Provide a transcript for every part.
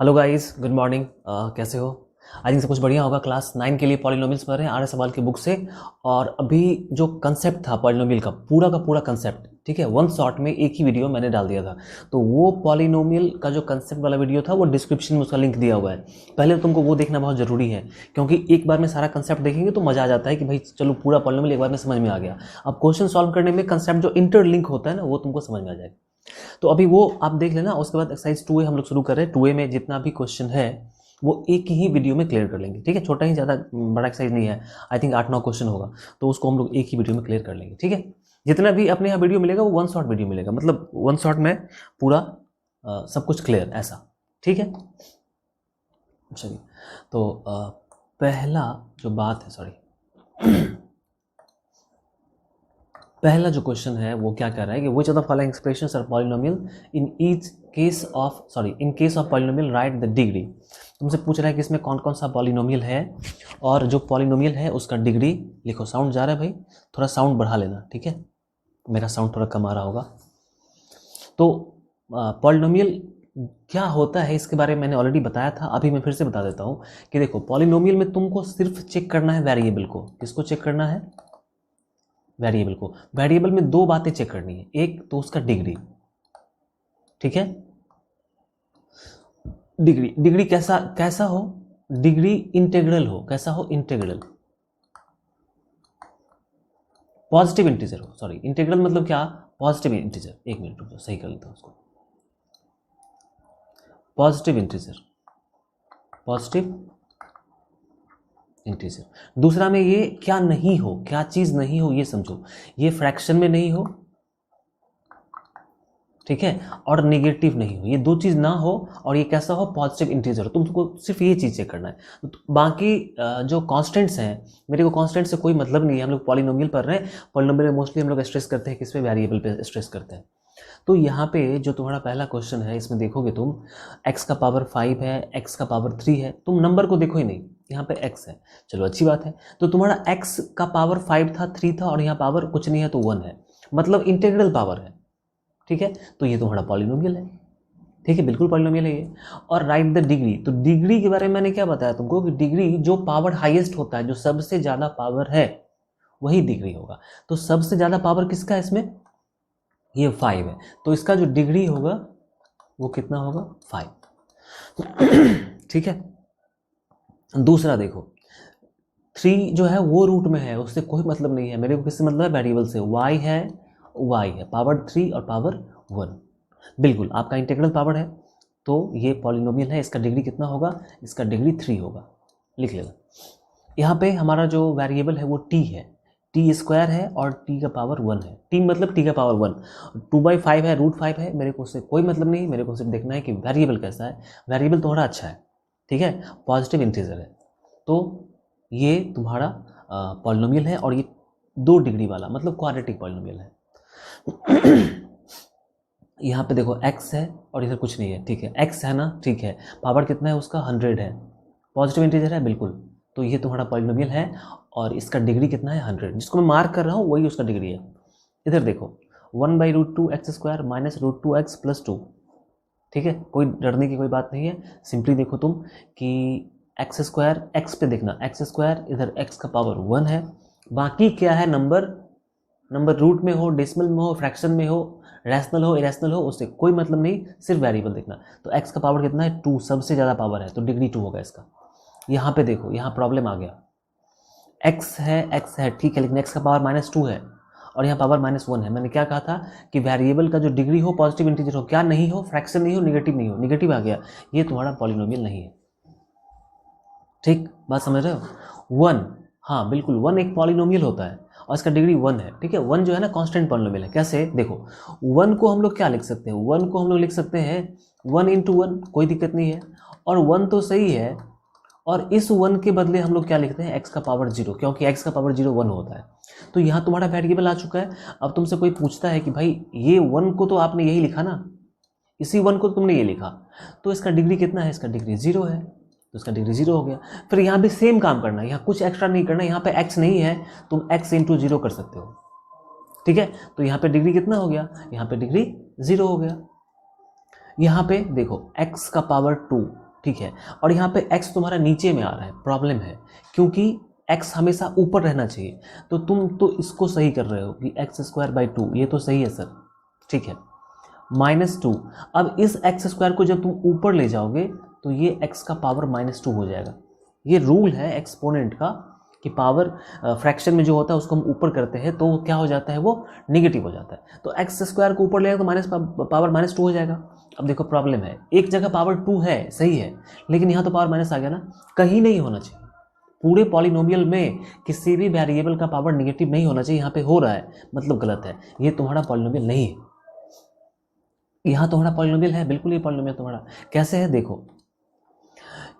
Hello guys, good morning. कैसे हो? I think सब कुछ बढ़िया होगा। क्लास 9 के लिए पॉलिनोमियल्स पढ़ रहे हैं आर्य सवाल की बुक से। और अभी जो कंसेप्ट था पॉलिनोमियल का पूरा कंसेप्ट, ठीक है, वन शॉट में एक ही वीडियो मैंने डाल दिया था। तो वो पॉलिनोमियल का जो कंसेप्ट वाला वीडियो था वो डिस्क्रिप्शन में उसका लिंक दिया हुआ है। पहले तो तुमको वो देखना बहुत ज़रूरी है, क्योंकि एक बार में सारा कंसेप्ट देखेंगे तो मज़ा आ जाता है कि भाई चलो पूरा पॉलिनोमियल एक बार में समझ में आ गया। अब क्वेश्चन सॉल्व करने में कंसेप्ट जो इंटरलिंक होता है ना, वो तुमको समझ में आ जाएगा। तो अभी वो आप देख लेना। उसके बाद एक्सरसाइज 2A हम लोग शुरू कर रहे हैं। 2A में जितना भी क्वेश्चन है वो एक ही वीडियो में क्लियर कर लेंगे, ठीक है। छोटा ही, ज़्यादा बड़ा एक्सरसाइज नहीं है। आई थिंक 8-9 क्वेश्चन होगा, तो उसको हम लोग एक ही वीडियो में क्लियर कर लेंगे, ठीक है। जितना भी अपने यहाँ वीडियो मिलेगा वो वन शॉट वीडियो मिलेगा, मतलब वन शॉट में पूरा सब कुछ क्लियर, ऐसा, ठीक है। चलिए, तो पहला जो बात है, सॉरी पहला जो क्वेश्चन है वो क्या कह रहा है कि which of the following expressions are polynomial in case of polynomial write the degree. तुमसे पूछ रहा है कि इसमें कौन कौन सा पॉलिनोमियल है और जो पॉलिनोमियल है उसका डिग्री लिखो। साउंड जा रहा है भाई, थोड़ा साउंड बढ़ा लेना, ठीक है। मेरा साउंड थोड़ा कम आ रहा होगा। तो पॉलिनोमियल क्या होता है इसके बारे में मैंने ऑलरेडी बताया था, अभी मैं फिर से बता देता हूँ कि देखो, पॉलिनोमियल में तुमको सिर्फ चेक करना है वेरिएबल को। किसको चेक करना है? वेरिएबल को। वेरिएबल में दो बातें चेक करनी है, एक तो उसका डिग्री, ठीक है। डिग्री कैसा कैसा हो? डिग्री इंटेग्रल हो। कैसा हो? इंटेग्रल। पॉजिटिव इंटीजर हो। सॉरी, इंटेग्रल मतलब क्या? Positive integer. एक मिनट रुको, सही कर लेता हूं उसको। Positive integer, positive integer. दूसरा में ये क्या नहीं हो, क्या चीज नहीं हो, ये समझो। ये फ्रैक्शन में नहीं हो, ठीक है, और नेगेटिव नहीं हो। ये दो चीज ना हो और ये कैसा हो? Positive integer. तुमको सिर्फ ये चीज चेक करना है। तो बाकी जो कांस्टेंट्स हैं, मेरे को कांस्टेंट से कोई मतलब नहीं है। हम लोग पॉलिनोमियल पढ़ रहे हैं। पॉलिनोमियल में मोस्टली हम लोग स्ट्रेस करते हैं किस पे? वेरिएबल पे स्ट्रेस करते हैं। तो यहाँ पे जो तुम्हारा पहला क्वेश्चन है, इसमें देखोगे तुम, x का पावर 5 है, x का पावर 3 है। तुम नंबर को देखो ही नहीं, यहाँ पे x है। चलो अच्छी बात है। तो तुम्हारा x का पावर 5 था, 3 था, और यहाँ पावर कुछ नहीं है तो 1 है, मतलब इंटेग्रल पावर है, ठीक है। तो ये तुम्हारा पॉलिनोमियल है, ठीक है, बिल्कुल पॉलिनोमियल है ये। और राइट द डिग्री। तो डिग्री के बारे में मैंने क्या बताया तुमको कि डिग्री जो पावर हाईएस्ट होता है, जो सबसे ज्यादा पावर है, वही डिग्री होगा। तो सबसे ज्यादा पावर किसका है इसमें? ये 5 है। तो इसका जो डिग्री होगा वो कितना होगा? 5, ठीक है। दूसरा देखो, 3 जो है वो रूट में है, उससे कोई मतलब नहीं है। मेरे को किससे मतलब है? वेरिएबल से। y है, पावर 3 और पावर 1, बिल्कुल आपका इंटीग्रल पावर है। तो ये पॉलिनोमियल है। इसका डिग्री कितना होगा? इसका डिग्री 3 होगा, लिख लेना। यहाँ पे हमारा जो वेरिएबल है वो t है, टी स्क्वायर है और t का पावर 1 है। t मतलब t का पावर 1। 2/5 है, √5 है, मेरे को उससे कोई मतलब नहीं। मेरे को सिर्फ देखना है कि वेरिएबल कैसा है। वेरिएबल थोड़ा अच्छा है, ठीक है, पॉजिटिव इंटीजर है। तो ये तुम्हारा पॉलिनोमियल है, और ये 2 डिग्री वाला, मतलब क्वाड्रेटिक पॉलिनोमियल है। यहाँ पे देखो x है और इधर कुछ नहीं है, ठीक है। x है ना, ठीक है। पावर कितना है उसका? 100 है, पॉजिटिव इंटीजर है, बिल्कुल। तो ये तुम्हारा पॉलिनोमियल है और इसका डिग्री कितना है? 100। जिसको मैं मार्क कर रहा हूँ वही उसका डिग्री है। इधर देखो, 1/√2x² माइनस √2x + 2, ठीक है। कोई डरने की कोई बात नहीं है। सिंपली देखो तुम कि x², x पे देखना, x², इधर x का पावर 1 है। बाकी क्या है? नंबर रूट में हो, डेसिमल में हो, फ्रैक्शन में हो, रैशनल हो, इरेशनल हो, उससे कोई मतलब नहीं, सिर्फ वेरिएबल देखना। तो x का पावर कितना है? 2, सबसे ज़्यादा पावर है, तो डिग्री 2 होगा इसका। यहाँ पे देखो, यहाँ प्रॉब्लम आ गया। x है, ठीक है, लेकिन x का पावर -2 है और यहाँ पावर -1 है। मैंने क्या कहा था कि वेरिएबल का जो डिग्री हो पॉजिटिव इंटीजर हो, क्या नहीं हो? फ्रैक्शन नहीं हो, नेगेटिव नहीं हो। नेगेटिव आ गया, ये तुम्हारा पॉलिनोमियल नहीं है, ठीक, बात समझ रहे हो? 1, हाँ बिल्कुल, 1 एक पॉलिनोमियल होता है और इसका डिग्री 1 है, ठीक है। 1 जो है ना, कांस्टेंट पॉलिनोमियल है। कैसे? देखो, 1 को हम लोग क्या लिख सकते हैं? 1 को हम लोग लिख सकते हैं 1 × 1, कोई दिक्कत नहीं है। और 1 तो सही है, और इस 1 के बदले हम लोग क्या लिखते हैं? x का पावर 0, क्योंकि x का पावर 0 1 होता है। तो यहाँ तुम्हारा वेरिएबल आ चुका है। अब तुमसे कोई पूछता है कि भाई ये 1 को तो आपने यही लिखा ना, इसी 1 को तुमने ये लिखा, तो इसका डिग्री कितना है? इसका डिग्री 0 है, तो इसका डिग्री 0 हो गया। फिर यहाँ भी सेम काम करना है, यहाँ कुछ एक्स्ट्रा नहीं करना। यहाँ पे x नहीं है, तुम x × 0 कर सकते हो, ठीक है। तो यहाँ पे डिग्री कितना हो गया? यहाँ पे डिग्री 0 हो गया। यहाँ पे देखो, x का पावर 2, ठीक है। और यहाँ पे x तुम्हारा नीचे में आ रहा है, प्रॉब्लम है, क्योंकि x हमेशा ऊपर रहना चाहिए। तो तुम तो इसको सही कर रहे हो कि x²/2, ये तो सही है सर, ठीक है। -2, अब इस x² को जब तुम ऊपर ले जाओगे तो ये x का पावर -2 हो जाएगा। ये रूल है एक्सपोनेंट का कि पावर फ्रैक्शन में जो होता है उसको हम ऊपर करते हैं तो क्या हो जाता है, वो निगेटिव हो जाता है। तो x² को ऊपर ले तो पावर -2 हो जाएगा। अब देखो प्रॉब्लम है, एक जगह पावर 2 है, सही है, लेकिन यहाँ तो पावर माइनस आ गया ना, कहीं नहीं होना चाहिए। पूरे पॉलिनोमियल में किसी भी वेरिएबल का पावर निगेटिव नहीं होना चाहिए, यहाँ पे हो रहा है, मतलब गलत है, ये तुम्हारा पॉलिनोमियल नहीं है। यहाँ तुम्हारा पॉलिनोमियल है, बिल्कुल ये पॉलिनोमियल तुम्हारा कैसे है, देखो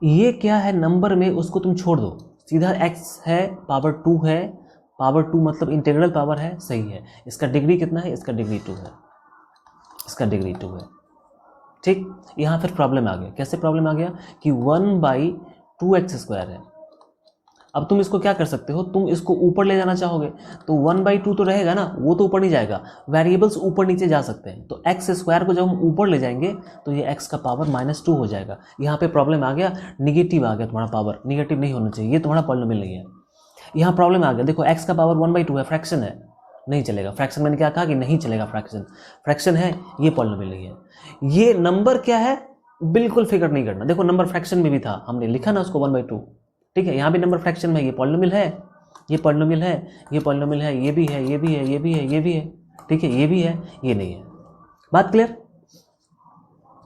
ये क्या है नंबर में, उसको तुम छोड़ दो, सीधा x है, पावर 2 है, पावर 2 मतलब इंटीग्रल पावर है, सही है। इसका डिग्री कितना है, इसका डिग्री 2 है, इसका डिग्री 2 है, ठीक। यहाँ फिर प्रॉब्लम आ गया, कैसे प्रॉब्लम आ गया कि 1/2x² है। अब तुम इसको क्या कर सकते हो, तुम इसको ऊपर ले जाना चाहोगे तो 1/2 तो रहेगा ना, वो तो ऊपर नहीं जाएगा, वेरिएबल्स ऊपर नीचे जा सकते हैं। तो x² को जब हम ऊपर ले जाएंगे तो ये x का पावर -2 हो जाएगा। यहाँ पे प्रॉब्लम आ गया, निगेटिव आ गया तुम्हारा पावर, निगेटिव नहीं होना चाहिए, ये तुम्हारा पॉलिनोमियल नहीं है। यहाँ प्रॉब्लम आ गया, देखो x का पावर 1/2 है, फ्रैक्शन है, नहीं चलेगा। फ्रैक्शन मैंने क्या कहा कि नहीं चलेगा, फ्रैक्शन है, ये पॉलिनोमियल नहीं है। ये नंबर क्या है, बिल्कुल फिक्र नहीं करना, देखो नंबर फ्रैक्शन में भी था, हमने लिखा ना उसको 1/2, ठीक है। यहाँ भी नंबर फ्रैक्शन में, ये पॉलिनोमियल है, ये पॉलिनोमियल है, ये पॉलिनोमियल है, ये भी है, ये भी है, ये भी है, ये भी है, ठीक है, ये भी है, ये नहीं है। बात क्लियर।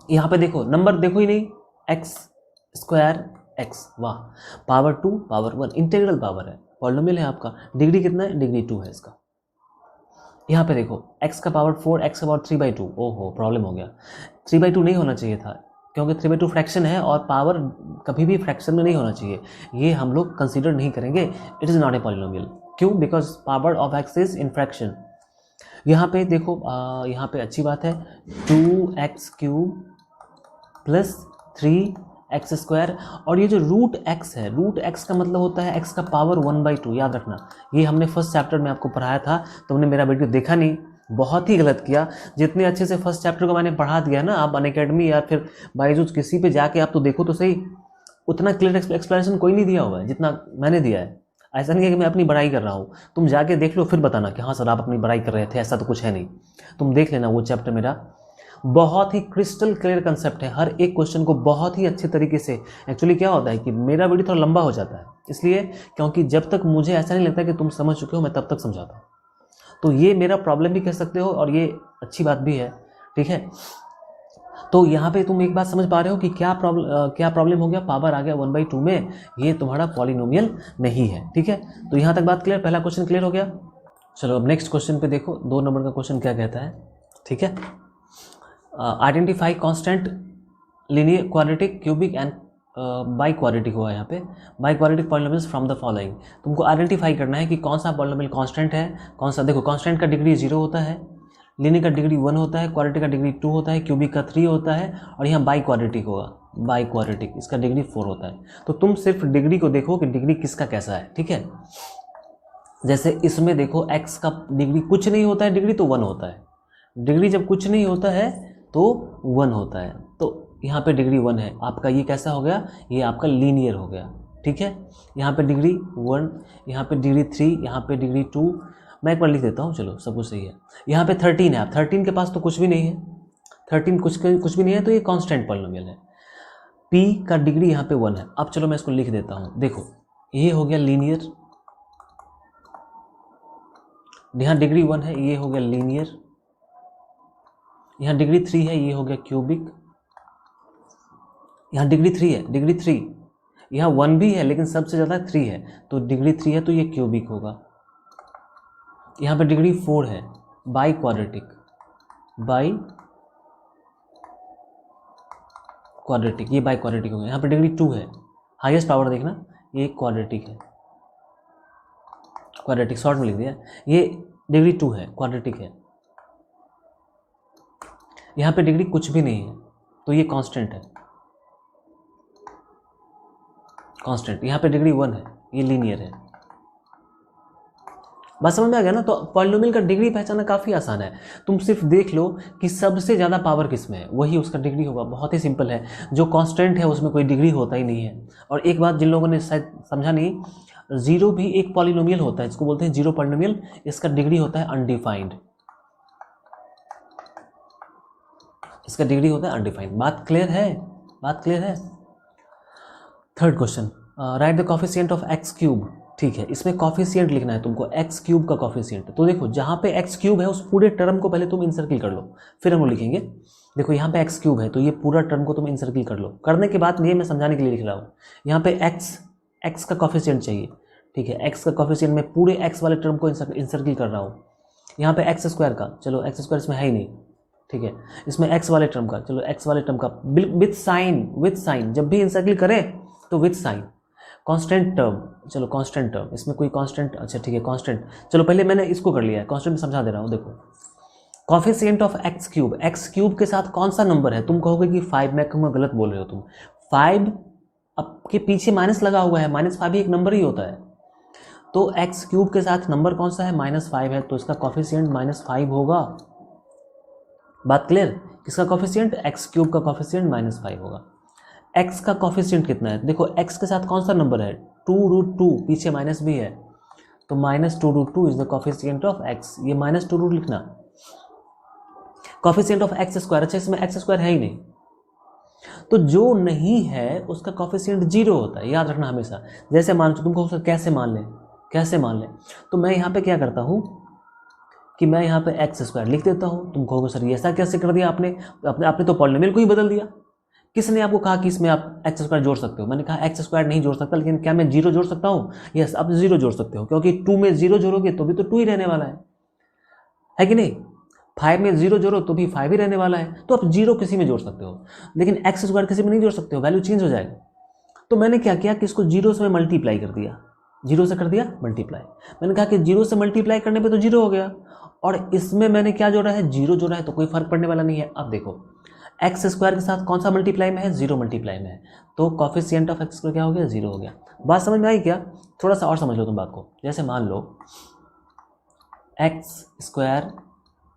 यहाँ पे देखो नंबर देखो ही नहीं, x²x, वाह, पावर 2 पावर 1 इंटीग्रल पावर है, पॉलिनोमियल है आपका। डिग्री कितना है, डिग्री 2 है इसका। यहाँ पे देखो x का पावर 4, x का पावर 3/2, ओहो प्रॉब्लम हो गया, 3/2 नहीं होना चाहिए था, क्योंकि 3/2 फ्रैक्शन है और पावर कभी भी फ्रैक्शन में नहीं होना चाहिए, ये हम लोग कंसीडर नहीं करेंगे, it is not a polynomial. क्यों, because power of x is in fraction. यहाँ पे देखो यहाँ पे अच्छी बात है, 2x³ + 3x², और ये जो √x है, √x का मतलब होता है x का पावर 1/2, याद रखना, ये हमने फर्स्ट चैप्टर में आपको पढ़ाया था, तुमने मेरा वीडियो देखा नहीं, बहुत ही गलत किया। जितने अच्छे से फर्स्ट चैप्टर को मैंने पढ़ा दिया ना, आप अनअकैडमी या फिर बायजूस किसी पे जाके आप तो देखो तो सही, उतना क्लियर एक्सप्लेनेशन कोई नहीं दिया हुआ है जितना मैंने दिया है। ऐसा नहीं है कि मैं अपनी बड़ाई कर रहा हूँ, तुम जाके देख लो फिर बताना कि हाँ सर आप अपनी बड़ाई कर रहे थे, ऐसा तो कुछ है नहीं। तुम देख लेना वो चैप्टर, मेरा बहुत ही क्रिस्टल क्लियर कंसेप्ट है, हर एक क्वेश्चन को बहुत ही अच्छे तरीके से। एक्चुअली क्या होता है कि मेरा वीडियो थोड़ा लंबा हो जाता है, इसलिए क्योंकि जब तक मुझे ऐसा नहीं लगता कि तुम समझ चुके हो मैं तब तक समझाता हूँ। तो ये मेरा प्रॉब्लम भी कह सकते हो और ये अच्छी बात भी है, ठीक है। तो यहाँ पे तुम एक बात समझ पा रहे हो कि क्या प्रॉब्लम हो गया, पावर आ गया 1/2 में, ये तुम्हारा पॉलिनोमियल नहीं है, ठीक है। तो यहाँ तक बात क्लियर, पहला क्वेश्चन क्लियर हो गया। चलो अब नेक्स्ट क्वेश्चन पे देखो, 2 नंबर का क्वेश्चन क्या कहता है, ठीक है। Identify constant linear quadratic cubic and by quadratic हुआ यहाँ पे, by quadratic polynomials from the following. तुमको आइडेंटिफाई करना है कि कौन सा पॉलिनोमियल कांस्टेंट है, कौन सा। देखो कांस्टेंट का डिग्री 0 होता है, लीनियर का डिग्री 1 होता है, क्वाड्रेटिक का डिग्री 2 होता है, क्यूबिक का 3 होता है, और यहाँ बाई क्वाड्रेटिक होगा, बाई क्वाड्रेटिक इसका डिग्री 4 होता है। तो तुम सिर्फ डिग्री को देखो कि डिग्री किसका कैसा है, ठीक है। जैसे इसमें देखो x का डिग्री कुछ नहीं होता है, डिग्री तो 1 होता है, डिग्री जब कुछ नहीं होता है तो 1 होता है, तो यहाँ पे डिग्री 1 है आपका, ये कैसा हो गया, ये आपका लीनियर हो गया, ठीक है। यहाँ पे डिग्री 1, यहाँ पे डिग्री 3, यहाँ पे डिग्री 2, मैं एक बार लिख देता हूँ, चलो सब कुछ सही है। यहाँ पे 13 है, आप 13 के पास तो कुछ भी नहीं है, 13 कुछ भी नहीं है, तो ये कांस्टेंट पॉलिनोमियल है। p का डिग्री यहाँ पे 1 है। अब चलो मैं इसको लिख देता हूँ, देखो ये हो गया लीनियर, यहाँ डिग्री 1 है, ये हो गया लीनियर, यहाँ डिग्री 3 है, ये हो गया क्यूबिक, यहाँ डिग्री 3 है, डिग्री 3, यहाँ 1 भी है लेकिन सबसे ज़्यादा 3 है, तो डिग्री 3 है तो ये क्यूबिक होगा। यहाँ पे डिग्री 4 है, बाई क्वाड्रेटिक, बाई क्वाड्रेटिक, ये बाई क्वाड्रेटिक होगा। यहाँ पे डिग्री 2 है, हाईएस्ट पावर देखना, ये क्वाड्रेटिक है, क्वाड्रेटिक शॉर्ट में लिख दिया, ये डिग्री 2 है, क्वाड्रेटिक है। यहाँ पे डिग्री कुछ भी नहीं है तो ये कांस्टेंट है, कांस्टेंट। यहाँ पे डिग्री 1 है, ये लीनियर है, बात समझ में आ गया ना। तो पॉलिनोमियल का डिग्री पहचानना काफ़ी आसान है। तुम सिर्फ देख लो कि सबसे ज़्यादा पावर किस में है, वही उसका डिग्री होगा। बहुत ही सिंपल है। जो कांस्टेंट है उसमें कोई डिग्री होता ही नहीं है। और एक बात जिन लोगों ने शायद समझा नहीं, जीरो भी एक पॉलिनोमियल होता है, जिसको बोलते हैं जीरो पॉलिनोमियल। इसका डिग्री होता है अनडिफाइंड, इसका डिग्री होता है अनडिफाइंड। बात क्लियर है? बात क्लियर है? Third question, right the coefficient of x cube. ठीक है, इसमें कॉफिशिएंट लिखना है तुमको, एक्स क्यूब का कॉफिशिएंट। तो देखो जहाँ पे एक्स क्यूब है उस पूरे टर्म को पहले तुम इंसर्किल कर लो, फिर हम लोग लिखेंगे। देखो यहाँ पे एक्स क्यूब है तो ये पूरा टर्म को तुम इंसर्किल कर लो। करने के बाद ये मैं समझाने के लिए लिख रहा हूँ। यहाँ पे एक्स का कॉफिशिएंट चाहिए। ठीक है, एक्स का कॉफिशिएंट मैं पूरे एक्स वाले टर्म को इंसर्किल कर रहा हूँ। यहाँ पे एक्स स्क्वायर का, चलो एक्स स्क्वायर इसमें है ही नहीं। ठीक है, इसमें एक्स वाले टर्म का, चलो एक्स वाले टर्म का विथ साइन, जब भी इंसर्किल करें तो विथ साइन। कांस्टेंट टर्म, चलो कांस्टेंट टर्म, इसमें कोई कांस्टेंट, अच्छा ठीक है कांस्टेंट। चलो पहले मैंने इसको कर लिया है, कांस्टेंट में समझा दे रहा हूँ। देखो coefficient of x cube, x cube के साथ कौन सा नंबर है? तुम कहोगे कि 5, मैं कहूँगा गलत बोल रहे हो तुम। 5 अब के पीछे माइनस लगा हुआ है, -5 ही एक नंबर ही होता है। तो एक्स क्यूब के साथ नंबर कौन सा है? -5 है, तो इसका कॉफिशिएंट -5 होगा। बात क्लियर? किसका कॉफिशिएंट? एक्स क्यूब का कॉफिशिएंट -5 होगा। एक्स का कॉफिशिएंट कितना है? देखो एक्स के साथ कौन सा नंबर है? 2√2, पीछे माइनस भी है, तो -2√2 is the coefficient of x. ये -2 लिखना। कॉफिशिएंट ऑफ एक्स स्क्वायर, अच्छा इसमें एक्स स्क्वायर है ही नहीं, तो जो नहीं है उसका कॉफिशिएंट 0 होता है, याद रखना हमेशा। जैसे मान लो तुमको सर कैसे मान लें, तो मैं यहाँ पे क्या करता हूँ कि मैं यहाँ पे एक्स स्क्वायर लिख देता हूँ। तुम कहोगे सर ये ऐसा कैसे कर दिया आपने तो पॉलिनोमियल को ही बदल दिया। किसने आपको कहा कि इसमें आप एक्स स्क्वायर जोड़ सकते हो? मैंने कहा एक्स स्क्वायर नहीं जोड़ सकता, लेकिन क्या मैं 0 जोड़ सकता हूँ? यस, आप 0 जोड़ सकते हो, क्योंकि 2 में 0 जोड़ोगे तो भी तो 2 ही रहने वाला है कि नहीं? 5 में 0 जोड़ो तो भी 5 ही रहने वाला है। तो आप 0 किसी में जोड़ सकते हो, लेकिन एक्स स्क्वायर किसी में नहीं जोड़ सकते हो, वैल्यू चेंज हो जाएगा। तो मैंने क्या किया कि इसको 0 से मल्टीप्लाई कर दिया, 0 से कर दिया मल्टीप्लाई। मैंने कहा कि 0 से मल्टीप्लाई करने पे तो 0 हो गया, और इसमें मैंने क्या जोड़ा है? 0 जोड़ा है, तो कोई फर्क पड़ने वाला नहीं है। अब देखो एक्स स्क्वायर के साथ कौन सा मल्टीप्लाई में है? 0 मल्टीप्लाई में है, तो कॉफिशिएंट ऑफ एक्स स्क्वायर क्या हो गया? 0 हो गया। बात समझ में आई क्या? थोड़ा सा और समझ लो तुम बात को। जैसे मान लो एक्स स्क्वायर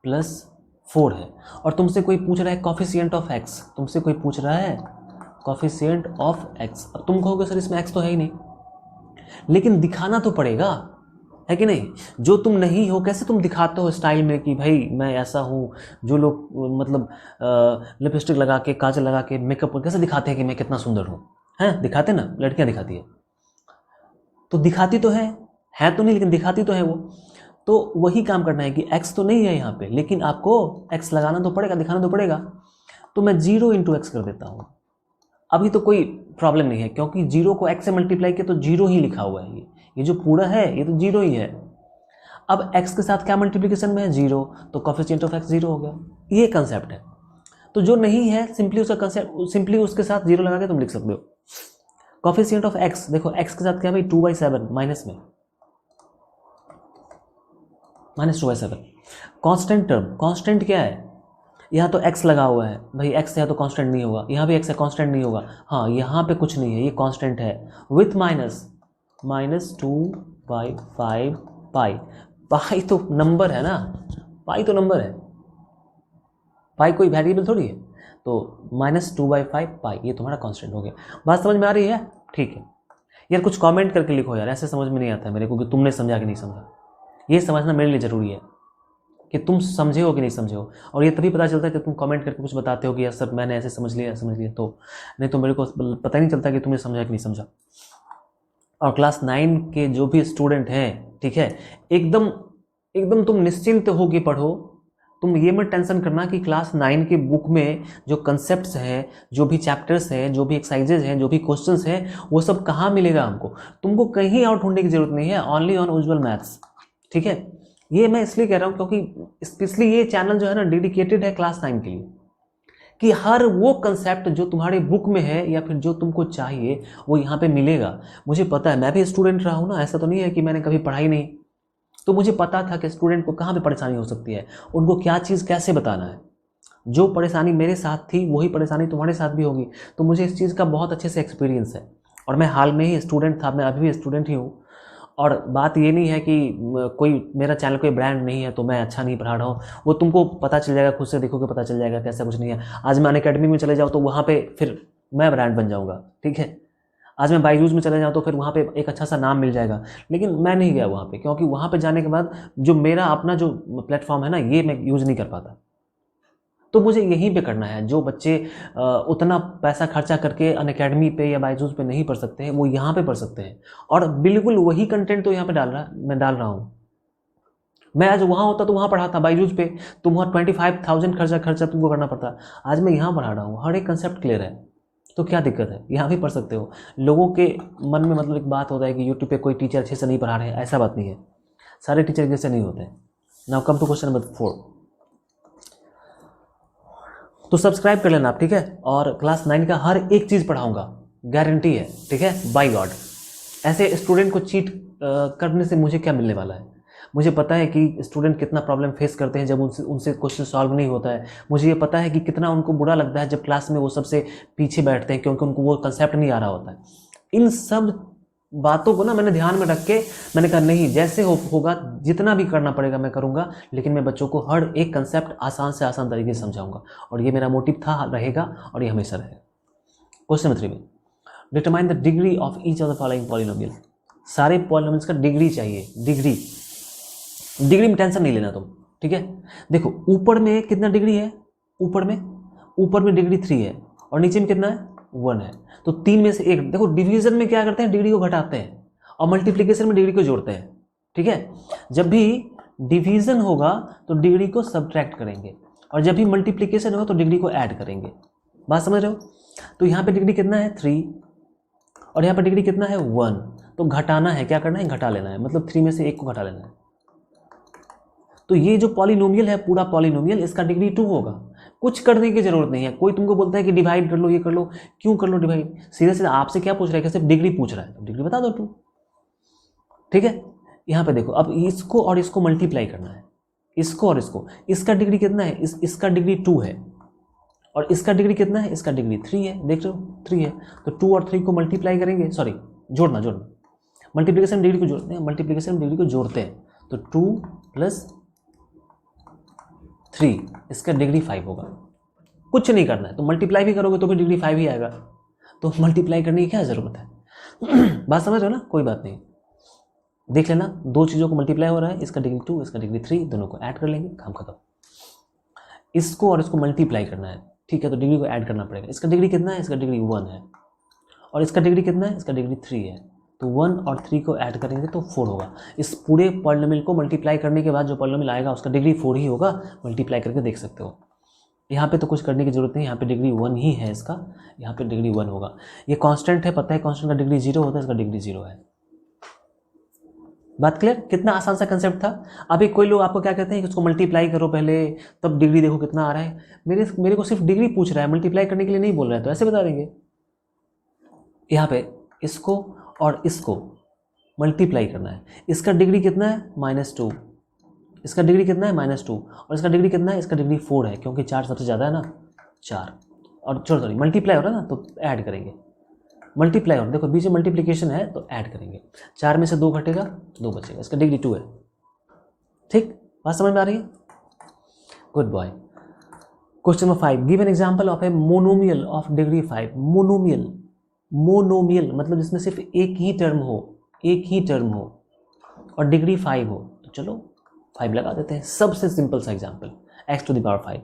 प्लस 4 है, और तुमसे कोई पूछ रहा है कॉफिशिएंट ऑफ एक्स, तुमसे कोई पूछ रहा है कॉफिशिएंट ऑफ एक्स। अब तुम कहोगे सर इसमें एक्स तो है ही नहीं, लेकिन दिखाना तो पड़ेगा, है कि नहीं? जो तुम नहीं हो कैसे तुम दिखाते हो स्टाइल में कि भाई मैं ऐसा हूँ। जो लोग मतलब लिपस्टिक लगा के, काजल लगा के, मेकअप कैसे दिखाते हैं कि मैं कितना सुंदर हूँ, हैं? दिखाते ना, लड़कियाँ दिखाती है, तो दिखाती तो है तो नहीं, लेकिन दिखाती तो है वो। तो वही काम करना है कि एक्स तो नहीं है यहाँ पे, लेकिन आपको एक्स लगाना तो पड़ेगा, दिखाना तो पड़ेगा। तो मैं 0 × एक्स कर देता हूँ। अभी तो कोई प्रॉब्लम नहीं है, क्योंकि 0 को x से मल्टीप्लाई किया तो 0 ही लिखा हुआ है। ये जो पूरा है ये तो 0 ही है। अब x के साथ क्या मल्टीप्लिकेशन में है? 0, तो कॉफिशिएंट ऑफ x 0 हो गया। ये कंसेप्ट है। तो जो नहीं है सिंपली उसका कंसेप्ट, सिंपली उसके साथ 0 लगा के तुम लिख सकते हो। कॉफिशिएंट ऑफ x, देखो x के साथ क्या भाई? 2/7 माइनस में, -2/7। कांस्टेंट टर्म, कांस्टेंट क्या है? यहाँ तो x लगा हुआ है भाई, x है तो कांस्टेंट नहीं होगा, यहाँ भी x है कांस्टेंट नहीं होगा। हाँ, यहाँ पे कुछ नहीं है, ये कांस्टेंट है विथ -2/5 पाई। पाई तो नंबर है ना, पाई तो नंबर है, पाई कोई वेरिएबल थोड़ी है। तो -2/5 पाई ये तुम्हारा कांस्टेंट हो गया। बात समझ में आ रही है? ठीक है यार, कुछ कमेंट करके लिखो यार, ऐसे समझ में नहीं आता है मेरे को कि तुमने समझा कि नहीं समझा। ये समझना मेरे लिए ज़रूरी है कि तुम समझे हो कि नहीं समझे हो, और ये तभी पता चलता है कि तुम कमेंट करके कुछ बताते हो कि यार सर मैंने ऐसे समझ लिया तो नहीं तो मेरे को पता ही नहीं चलता कि तुमने समझा कि नहीं समझा। और क्लास 9 के जो भी स्टूडेंट हैं, ठीक है, एकदम तुम निश्चिंत हो कि पढ़ो। तुम ये मत टेंशन करना कि क्लास 9 के बुक में जो कंसेप्ट्स हैं, जो भी चैप्टर्स हैं, जो भी एक्सरसाइजेज हैं, जो भी क्वेश्चंस हैं, वो सब कहाँ मिलेगा हमको। तुमको कहीं और ढूंढने की जरूरत नहीं है, ओनली ऑन उज्ज्वल मैथ्स। ठीक है, ये मैं इसलिए कह रहा हूँ क्योंकि स्पेशली ये चैनल जो है ना डेडिकेटेड है क्लास 9 के लिए, कि हर वो कंसेप्ट जो तुम्हारे बुक में है या फिर जो तुमको चाहिए वो यहाँ पे मिलेगा। मुझे पता है, मैं भी स्टूडेंट रहा हूँ ना, ऐसा तो नहीं है कि मैंने कभी पढ़ाई नहीं। तो मुझे पता था कि स्टूडेंट को कहाँ पे परेशानी हो सकती है, उनको क्या चीज़ कैसे बताना है। जो परेशानी मेरे साथ थी वही परेशानी तुम्हारे साथ भी होगी। तो मुझे इस चीज़ का बहुत अच्छे से एक्सपीरियंस है, और मैं हाल में ही स्टूडेंट था, मैं अभी भी स्टूडेंट ही हूँ। और बात ये नहीं है कि कोई मेरा चैनल कोई ब्रांड नहीं है तो मैं अच्छा नहीं पढ़ा रहा हूँ, वो तुमको पता चल जाएगा, खुद से देखोगे पता चल जाएगा कैसा कुछ नहीं है। आज मैं अनअकैडमी में चले जाऊँ तो वहाँ पे फिर मैं ब्रांड बन जाऊँगा, ठीक है। आज मैं बायजूस में चले जाऊँ तो फिर वहाँ पे एक अच्छा सा नाम मिल जाएगा, लेकिन मैं नहीं गया वहाँ पे, क्योंकि वहाँ पे जाने के बाद जो मेरा अपना जो प्लेटफॉर्म है ना, ये मैं यूज़ नहीं कर पाता। तो मुझे यहीं पे करना है। जो बच्चे उतना पैसा खर्चा करके अनअकैडमी पे या बायजूस पे नहीं पढ़ सकते हैं, वो यहाँ पे पढ़ सकते हैं, और बिल्कुल वही कंटेंट तो यहाँ पे मैं डाल रहा हूँ। मैं आज वहाँ होता तो वहाँ पढ़ाता बायजूस पे, तो वहाँ 25,000 खर्चा तुमको करना पड़ता। आज मैं यहाँ पढ़ा रहा हूँ, हर एक कंसेप्ट क्लियर है, तो क्या दिक्कत है, यहाँ भी पढ़ सकते हो। लोगों के मन में मतलब एक बात होता है कि यूट्यूब पे कोई टीचर अच्छे से नहीं पढ़ा रहे हैं, ऐसा बात नहीं है, सारे टीचर जैसे नहीं होते। Now come to question number 4। तो सब्सक्राइब कर लेना आप, ठीक है। और क्लास 9 का हर एक चीज़ पढ़ाऊंगा, गारंटी है, ठीक है, बाय गॉड। ऐसे स्टूडेंट को चीट करने से मुझे क्या मिलने वाला है। मुझे पता है कि स्टूडेंट कितना प्रॉब्लम फेस करते हैं जब उनसे क्वेश्चन सॉल्व नहीं होता है। मुझे ये पता है कि कितना उनको बुरा लगता है जब क्लास में वो सबसे पीछे बैठते हैं, क्योंकि उनको वो कंसेप्ट नहीं आ रहा होता है। इन सब बातों को ना मैंने ध्यान में रख के मैंने कहा नहीं, जैसे होगा, जितना भी करना पड़ेगा मैं करूँगा, लेकिन मैं बच्चों को हर एक कंसेप्ट आसान से आसान तरीके से समझाऊंगा, और ये मेरा मोटिव था, रहेगा, और ये हमेशा रहेगा। क्वेश्चन नंबर 3 में determine the degree of each of the following polynomial. सारे पॉलिनोमियल्स का डिग्री चाहिए, डिग्री में टेंशन नहीं लेना तुम, ठीक है। देखो ऊपर में कितना डिग्री है, ऊपर में डिग्री 3 है, और नीचे में कितना है, 1 है। तो 3 में से 1। देखो डिवीजन में क्या करते हैं, डिग्री को घटाते हैं, और मल्टीप्लिकेशन में डिग्री को जोड़ते हैं, ठीक है। जब भी डिवीजन होगा तो डिग्री को सब्ट्रैक्ट करेंगे, और जब भी मल्टीप्लिकेशन होगा तो डिग्री को ऐड करेंगे। बात समझ रहे हो। तो यहाँ पे डिग्री कितना है, 3, और यहाँ पे डिग्री कितना है, 1। तो घटाना है, क्या करना है, घटा लेना है, मतलब 3 में से 1 को घटा लेना है। तो ये जो पॉलिनोमियल है, पूरा पॉलिनोमियल, इसका डिग्री 2 होगा। कुछ करने की जरूरत नहीं है। कोई तुमको बोलता है कि डिवाइड कर लो, ये कर लो, क्यों कर लो डिवाइड, सीधे सीधे आपसे क्या पूछ रहा है कि सिर्फ डिग्री पूछ रहा है, तो डिग्री बता दो 2, ठीक है। यहाँ पे देखो, अब इसको और इसको मल्टीप्लाई करना है, इसको और इसको। इसका डिग्री कितना है, इसका डिग्री 2 है, और इसका डिग्री कितना है, इसका डिग्री 3 है, देख रहे हो 3 है। तो 2 और 3 को मल्टीप्लाई करेंगे, सॉरी जोड़ना, मल्टीप्लिकेशन डिग्री को जोड़ते हैं, मल्टीप्लिकेशन डिग्री को जोड़ते हैं, तो 2 + 3, इसका डिग्री 5 होगा। कुछ नहीं करना है, तो मल्टीप्लाई भी करोगे तो भी डिग्री 5 ही आएगा, तो मल्टीप्लाई करने की क्या ज़रूरत है। बात समझ रहे हो ना, कोई बात नहीं, देख लेना, दो चीज़ों को मल्टीप्लाई हो रहा है, इसका डिग्री 2, इसका डिग्री 3, दोनों को ऐड कर लेंगे, काम खत्म। इसको और इसको मल्टीप्लाई करना है, ठीक है, तो डिग्री को ऐड करना पड़ेगा। इसका डिग्री कितना है, इसका डिग्री 1 है, और इसका डिग्री कितना है, इसका डिग्री 3 है, तो 1 और 3 को ऐड करेंगे तो 4 होगा। इस पूरे पॉलिनोमियल को मल्टीप्लाई करने के बाद जो पॉलिनोमियल आएगा उसका डिग्री 4 ही होगा, मल्टीप्लाई करके देख सकते हो। यहाँ पे तो कुछ करने की जरूरत नहीं, यहाँ पे डिग्री 1 ही है इसका, यहाँ पे डिग्री 1 होगा। ये कांस्टेंट है, पता है कांस्टेंट का डिग्री 0 होता है, इसका डिग्री 0 है। बात क्लियर, कितना आसान सा कंसेप्ट था। अभी कोई लोग आपको क्या कहते हैं कि उसको मल्टीप्लाई करो पहले, तब डिग्री देखो कितना आ रहा है। मेरे को सिर्फ डिग्री पूछ रहा है, मल्टीप्लाई करने के लिए नहीं बोल रहा है, तो ऐसे बता देंगे। यहाँ पे इसको और इसको मल्टीप्लाई करना है, इसका डिग्री कितना है, -2, इसका डिग्री कितना है, -2, और इसका डिग्री कितना है, इसका डिग्री 4 है, क्योंकि 4 सबसे ज़्यादा है ना, 4, और सॉरी मल्टीप्लाई हो रहा है ना, तो ऐड करेंगे, मल्टीप्लाई हो रहा है, देखो बीच में मल्टीप्लिकेशन है तो ऐड करेंगे। 4 में से 2 घटेगा, 2 बचेगा, इसका डिग्री 2 है, ठीक। बात समझ में आ रही है, good boy. Question number 5, give an example of a monomial of degree 5। Monomial मतलब जिसमें सिर्फ एक ही टर्म हो और डिग्री 5 हो, तो चलो 5 लगा देते हैं। सबसे सिंपल सा एग्जाम्पल, x⁵।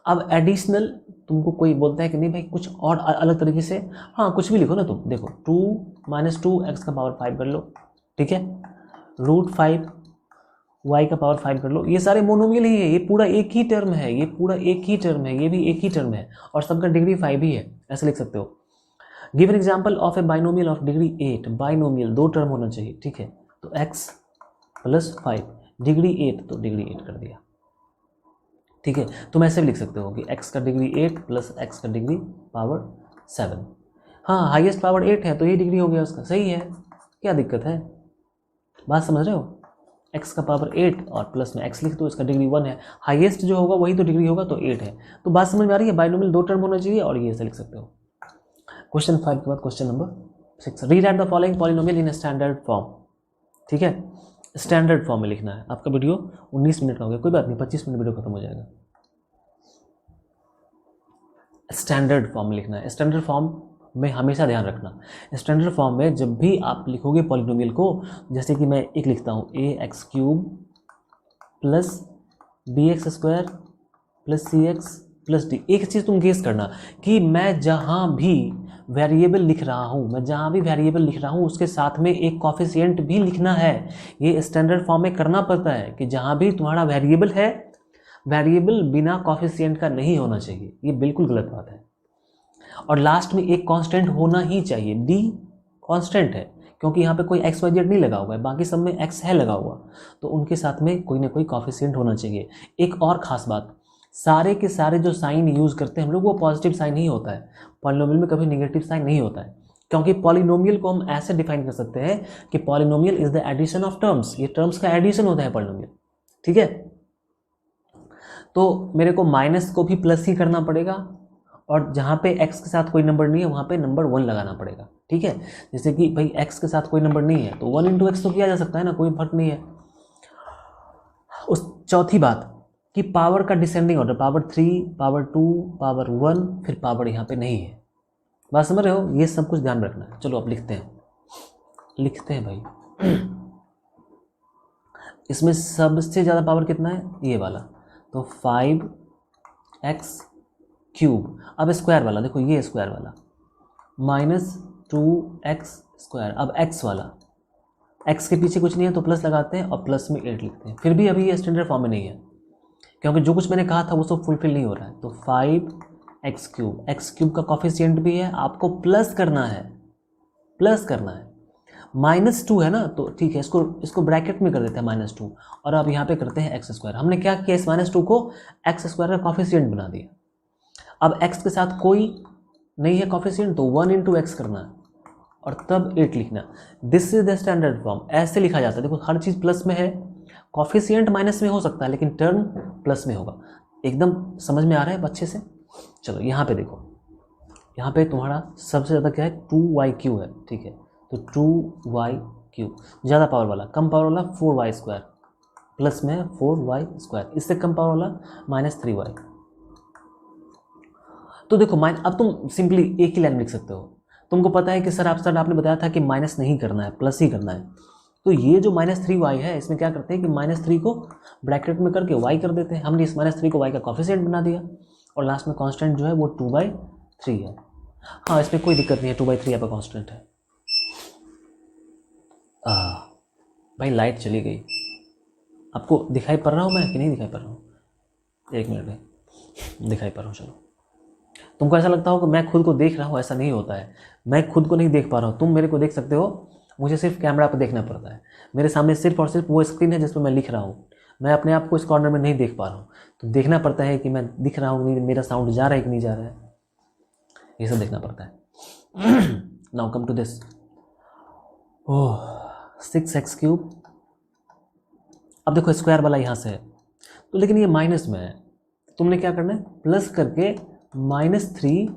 अब एडिशनल तुमको कोई बोलता है कि नहीं भाई कुछ और अलग तरीके से, हाँ कुछ भी लिखो ना तुम, देखो 2 - 2 x⁵ कर लो, ठीक है, √5 y⁵ कर लो। ये सारे मोनोमियल ही है, ये पूरा एक ही टर्म है, ये पूरा एक ही टर्म है, ये भी एक ही टर्म है, और सबका डिग्री 5 ही है, ऐसे लिख सकते हो। Give an example of A binomial of degree 8। Binomial 2 term होना चाहिए, ठीक है, तो x + 5 डिग्री 8, तो डिग्री 8 कर दिया, ठीक है। तुम ऐसे भी लिख सकते हो कि x का डिग्री 8 + x का डिग्री पावर 7। हाँ हाईएस्ट पावर 8 है तो ये डिग्री हो गया उसका, सही है, क्या दिक्कत है। बात समझ रहे हो, x का पावर 8 और प्लस में x लिख दो, इसका डिग्री 1 है, हाईएस्ट जो होगा वही तो डिग्री होगा, तो 8 है। तो बात समझ में आ रही है, बाइनोमियल 2 टर्म होना चाहिए, और ये ऐसे लिख सकते हो। क्वेश्चन 5 के बाद question number 6, rewrite the following polynomial in standard form. ठीक है। स्टैंडर्ड फॉर्म में लिखना है। आपका वीडियो 19 मिनट का हो गया, कोई बात नहीं, 25 मिनट वीडियो खत्म हो जाएगा। स्टैंडर्ड फॉर्म में लिखना है। स्टैंडर्ड फॉर्म में हमेशा ध्यान रखना, स्टैंडर्ड फॉर्म में जब भी आप लिखोगे पॉलिनोमियल को, जैसे कि मैं एक लिखता हूँ ax³ plus bx² plus cx plus d, एक चीज़ तुम गेस करना कि मैं जहाँ भी वेरिएबल लिख रहा हूँ उसके साथ में एक कॉफिशिएंट भी लिखना है। ये स्टैंडर्ड फॉर्म में करना पड़ता है कि जहाँ भी तुम्हारा वेरिएबल है, वेरिएबल बिना कॉफिशिएंट का नहीं होना चाहिए, ये बिल्कुल गलत बात है। और लास्ट में एक कांस्टेंट होना ही चाहिए, d कांस्टेंट है क्योंकि यहाँ पे कोई x y z नहीं लगा हुआ है, बाकी सब में x है लगा हुआ, तो उनके साथ में कोई ना कोई कॉफिशिएंट होना चाहिए। एक और ख़ास बात, सारे के सारे जो साइन यूज़ करते हैं हम लोग वो पॉजिटिव साइन ही होता है, पॉलिनोमियल में कभी नेगेटिव साइन नहीं होता है। क्योंकि पॉलिनोमियल को हम ऐसे डिफाइन कर सकते हैं कि polynomial is the addition of terms, ये टर्म्स का एडिशन होता है पॉलिनोमियल, ठीक है। तो मेरे को माइनस को भी प्लस ही करना पड़ेगा, और जहाँ पे x के साथ कोई नंबर नहीं है वहाँ पे नंबर 1 लगाना पड़ेगा, ठीक है। जैसे कि भाई x के साथ कोई नंबर नहीं है तो 1 × x तो किया जा सकता है ना, कोई फर्क नहीं है। उस चौथी बात कि पावर का descending order, power 3, power 2, power 1, फिर पावर यहाँ पे नहीं है। बात समझ रहे हो, ये सब कुछ ध्यान रखना है। चलो अब लिखते हैं भाई। इसमें सबसे ज़्यादा पावर कितना है, ये वाला, तो 5x³। अब स्क्वायर वाला देखो, ये स्क्वायर वाला -2x²। अब x वाला, x के पीछे कुछ नहीं है तो प्लस लगाते हैं और प्लस में 8 लिखते हैं। फिर भी अभी ये स्टैंडर्ड फॉर्म में नहीं है क्योंकि जो कुछ मैंने कहा था वो सब फुलफिल नहीं हो रहा है। तो 5x³ x³ का कॉफिशिएंट भी है, आपको प्लस करना है, -2 है ना, तो ठीक है, इसको ब्रैकेट में कर देते हैं -2, और अब यहाँ पे करते हैं x²। हमने क्या किया, इस -2 को x² का कॉफिशिएंट बना दिया। अब x के साथ कोई नहीं है कॉफिशिएंट तो 1 × x करना है और तब 8 लिखना। This is the standard form, ऐसे लिखा जाता है। देखो हर चीज़ प्लस में है, कॉफिशिएंट माइनस में हो सकता है लेकिन टर्म प्लस में होगा। एकदम समझ में आ रहा है अच्छे से। चलो यहाँ पे देखो, यहाँ पे तुम्हारा सबसे ज़्यादा क्या है, 2y³ है, ठीक है। तो 2y³, ज़्यादा पावर वाला, कम पावर वाला 4y², प्लस में 4y², इससे कम पावर वाला -3y। तो देखो अब तुम सिंपली एक ही लाइन लिख सकते हो। तुमको पता है कि सर आपने बताया था कि माइनस नहीं करना है, प्लस ही करना है। तो ये जो -3y है, इसमें क्या करते हैं कि -3 को ब्रैकेट में करके y कर देते हैं। हमने इस -3 को y का कॉफिशिएंट बना दिया और लास्ट में कांस्टेंट जो है वो 2/3 है। हाँ, इसमें कोई दिक्कत नहीं है, 2/3 यहाँ पर कांस्टेंट है। भाई लाइट चली गई, आपको दिखाई पड़ रहा हूँ मैं कि नहीं दिखाई पड़ रहा हूँ? एक मिनट में दिखाई पड़ रहा हूँ। चलो, तुमको ऐसा लगता हो कि मैं खुद को देख रहा हूँ, ऐसा नहीं होता है। मैं खुद को नहीं देख पा रहा हूँ, तुम मेरे को देख सकते हो, मुझे सिर्फ कैमरा पर देखना पड़ता है। मेरे सामने सिर्फ और सिर्फ वो स्क्रीन है जिसमें मैं लिख रहा हूँ। मैं अपने आप को इस कॉर्नर में नहीं देख पा रहा हूँ, तो देखना पड़ता है कि मैं दिख रहा हूँ, मेरा साउंड जा रहा है कि नहीं जा रहा है, ये सब देखना पड़ता है। Now come to this, 6x³। अब देखो स्क्वायर वाला यहाँ से है तो, लेकिन ये माइनस में है, तुमने क्या करना है, प्लस करके -3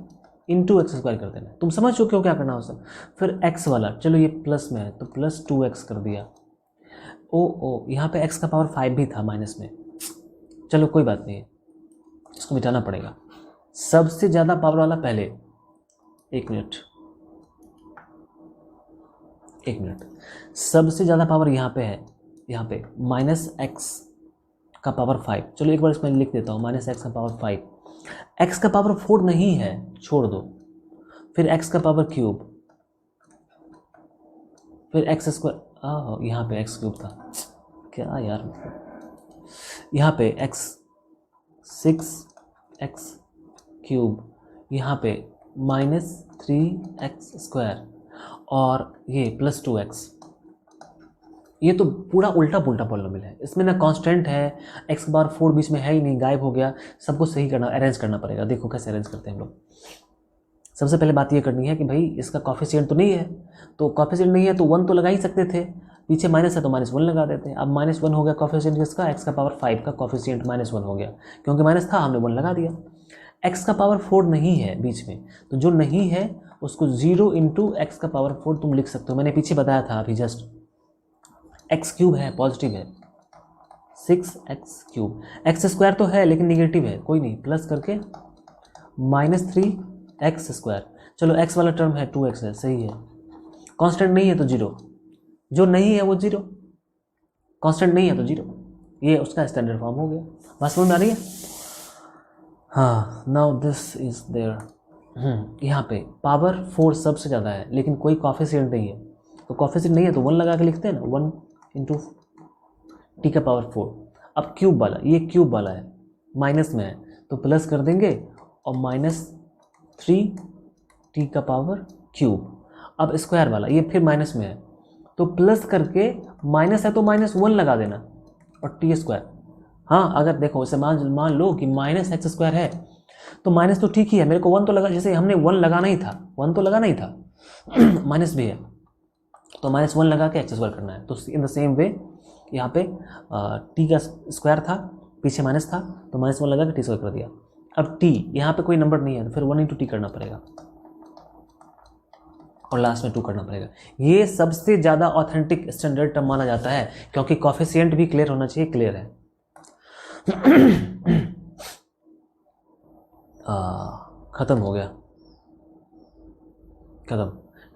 × x² कर देना। तुम समझ चुके हो क्या करना हो सर। फिर x वाला, चलो ये प्लस में है तो +2x कर दिया। यहाँ पे x का पावर 5 भी था माइनस में, चलो कोई बात नहीं, इसको मिटाना पड़ेगा। सबसे ज़्यादा पावर वाला पहले, एक मिनट, सबसे ज़्यादा पावर यहाँ पे है, यहाँ पे -x का पावर 5। चलो एक बार इसमें लिख देता हूँ, -x का पावर 5। x का पावर 4 नहीं है, छोड़ दो। फिर x का पावर 3, फिर x²। यहाँ पे x³ था क्या यार, यहाँ पे 6x³, यहाँ पे -3x² और ये +2x। ये तो पूरा उल्टा पुल्टा पॉलिनोमियल है, इसमें ना कांस्टेंट है, x का पावर 4 बीच में है ही नहीं, गायब हो गया। सबको सही करना, अरेंज करना पड़ेगा। देखो कैसे अरेंज करते हैं हम लोग। सबसे पहले बात ये करनी है कि भाई इसका कॉफिशिएंट तो नहीं है, तो कॉफिशिएंट नहीं है तो 1 तो लगा ही सकते थे, पीछे माइनस है तो -1 लगा देते हैं। अब -1 हो गया कॉफिशिएंट किसका, x का पावर 5 का कॉफिशिएंट -1 हो गया, क्योंकि माइनस था हमने 1 लगा दिया। x का पावर 4 नहीं है बीच में, तो जो नहीं है उसको 0 × x का पावर 4 तुम लिख सकते हो। मैंने पीछे बताया था अभी जस्ट, एक्स क्यूब है, पॉजिटिव है, 6x क्यूब। एक्स स्क्वायर तो है लेकिन निगेटिव है, कोई नहीं, प्लस करके -3x²। चलो x वाला टर्म है 2x है, सही है। कांस्टेंट नहीं है तो 0, जो नहीं है वो 0, कांस्टेंट नहीं है तो 0, ये उसका स्टैंडर्ड फॉर्म हो गया। बात समझ में आ रही है? हाँ, नाउ दिस इज देयर। यहाँ पे पावर 4 सबसे ज़्यादा है लेकिन कोई कॉफिशिएंट नहीं है, तो कॉफिशिएंट नहीं है तो 1 लगा के लिखते हैं ना, 1 × t⁴। अब क्यूब वाला, ये क्यूब वाला है, माइनस में है तो प्लस कर देंगे और -3t⁴। अब स्क्वायर वाला ये फिर माइनस में है तो प्लस करके, माइनस है तो -1 लगा देना और t²। हाँ, अगर देखो इसे मान लो कि -x² है तो माइनस तो ठीक ही है, मेरे को 1 तो लगा, जैसे हमने 1 लगाना ही था, 1 तो लगाना ही था माइनस भी है तो -1 लगा के x² करना है। तो इन द सेम वे यहाँ पे t का स्क्वायर था, पीछे माइनस था तो -1 लगा के t² कर दिया। अब t यहाँ पे कोई नंबर नहीं है तो फिर 1 × t करना पड़ेगा और लास्ट में 2 करना पड़ेगा। ये सबसे ज़्यादा ऑथेंटिक स्टैंडर्ड टर्म माना जाता है क्योंकि कॉफिशिएंट भी क्लियर होना चाहिए। क्लियर है? खत्म हो गया, खत्म।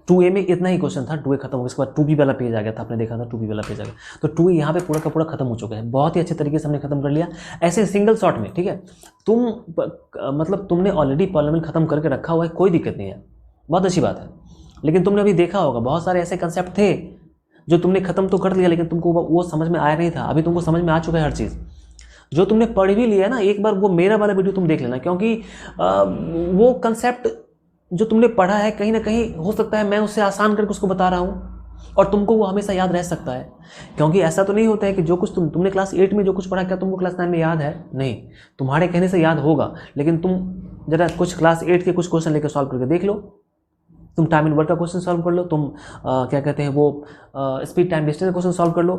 2a में इतना ही क्वेश्चन था, 2a खत्म हो गया। इसके बाद 2b वाला पेज आ गया था, आपने देखा था 2b वाला पेज आ गया। तो 2a यहाँ पे पूरा का पूरा खत्म हो चुका है, बहुत ही अच्छे तरीके से हमने खत्म कर लिया, ऐसे सिंगल शॉट में। ठीक है, तुम मतलब तुमने ऑलरेडी पॉलिनोमियल खत्म करके रखा हुआ है, कोई दिक्कत नहीं है, बहुत अच्छी बात है। लेकिन तुमने अभी देखा होगा बहुत सारे ऐसे कंसेप्ट थे जो तुमने खत्म तो कर लिया लेकिन तुमको वो समझ में आया नहीं था। अभी तुमको समझ में आ चुका है हर चीज़, जो तुमने पढ़ भी लिया ना। एक बार वो मेरा वाला वीडियो तुम देख लेना, क्योंकि वो कंसेप्ट जो तुमने पढ़ा है कहीं ना कहीं हो सकता है मैं उससे आसान करके उसको बता रहा हूँ और तुमको वो हमेशा याद रह सकता है। क्योंकि ऐसा तो नहीं होता है कि जो कुछ तुमने क्लास 8 में जो कुछ पढ़ा क्या तुमको क्लास 9 में याद है? नहीं, तुम्हारे कहने से याद होगा, लेकिन तुम जरा कुछ क्लास 8 के कुछ क्वेश्चन लेकर सॉल्व करके देख लो। तुम टाइम एंड वर्क का क्वेश्चन सॉल्व कर लो, तुम क्या कहते हैं वो स्पीड टाइम डिस्टेंस का क्वेश्चन सॉल्व कर लो,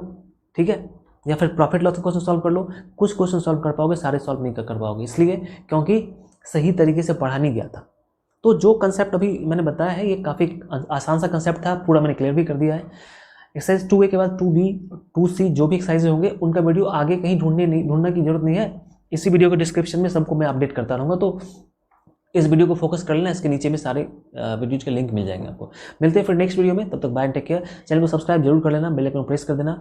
ठीक है, या फिर प्रॉफिट लॉस का क्वेश्चन सॉल्व कर लो। कुछ क्वेश्चन सॉल्व कर पाओगे, सारे सॉल्व नहीं कर पाओगे, इसलिए क्योंकि सही तरीके से पढ़ा नहीं गया था। तो जो कंसेप्ट अभी मैंने बताया है ये काफ़ी आसान सा कंसेप्ट था, पूरा मैंने क्लियर भी कर दिया है। एक्सरसाइज 2A के बाद 2B 2C जो भी एक्सरसाइज होंगे उनका वीडियो आगे कहीं ढूंढने की जरूरत नहीं है, इसी वीडियो के डिस्क्रिप्शन में सबको मैं अपडेट करता रहूँगा। तो इस वीडियो को फोकस कर लेना, इसके नीचे में सारे वीडियोज के लिंक मिल जाएंगे आपको। मिलते हैं फिर नेक्स्ट वीडियो में, तब तक बाय, टेक केयर। चैनल को सब्सक्राइब जरूर कर लेना, बेल आइकन प्रेस कर देना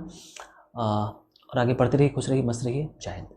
और आगे पढ़ते रहिए, खुश रहिए, मस्त रहिए। जय हिंद।